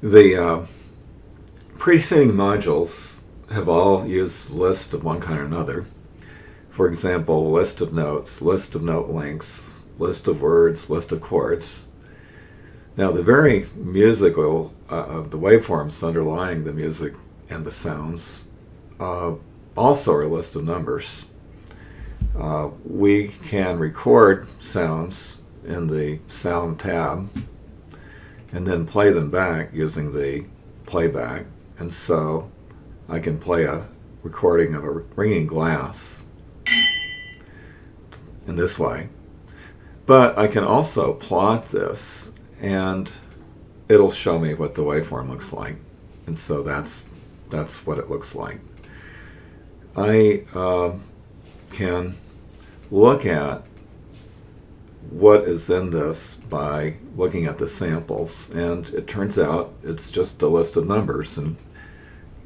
The preceding modules have all used lists of one kind or another. For example, list of notes, list of note lengths, list of words, list of chords. Now, the very musical, the waveforms underlying the music and the sounds also are a list of numbers. We can record sounds in the sound tab and then play them back using the playback. And so I can play a recording of a ringing glass in this way. But I can also plot this and it'll show me what the waveform looks like. And so that's what it looks like. I can look at what is in this by looking at the samples, and it turns out it's just a list of numbers, and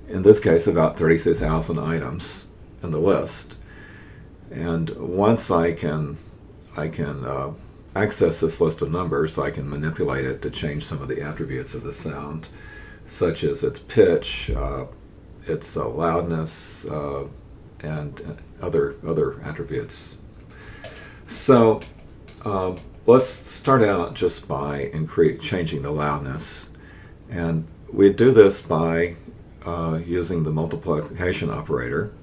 in this case about 33,000 items in the list. And once I can access this list of numbers, I can manipulate it to change some of the attributes of the sound, such as its pitch, its loudness, and other attributes. So let's start out just by changing the loudness, and we do this by using the multiplication operator.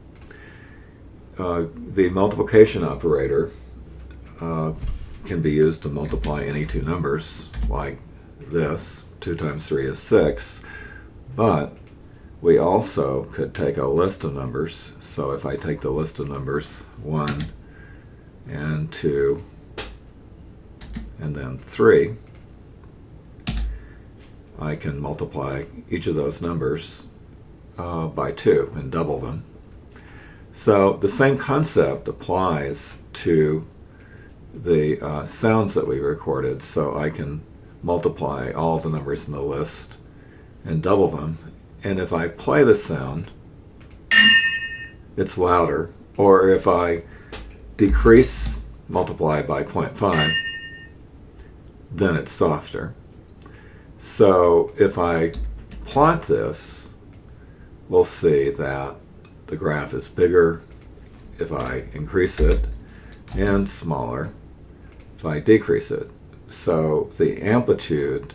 The multiplication operator can be used to multiply any two numbers, like this. 2 times 3 is 6, but we also could take a list of numbers. So if I take the list of numbers 1 and 2 and then 3, I can multiply each of those numbers by 2 and double them. So the same concept applies to the sounds that we recorded. So I can multiply all the numbers in the list and double them. And if I play the sound, it's louder. Or if I multiply by 0.5, then it's softer. So if I plot this, we'll see that the graph is bigger if I increase it and smaller if I decrease it. So the amplitude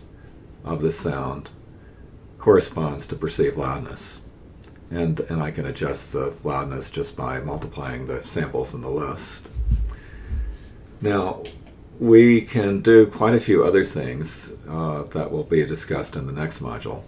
of the sound corresponds to perceived loudness. And I can adjust the loudness just by multiplying the samples in the list. Now, we can do quite a few other things that will be discussed in the next module.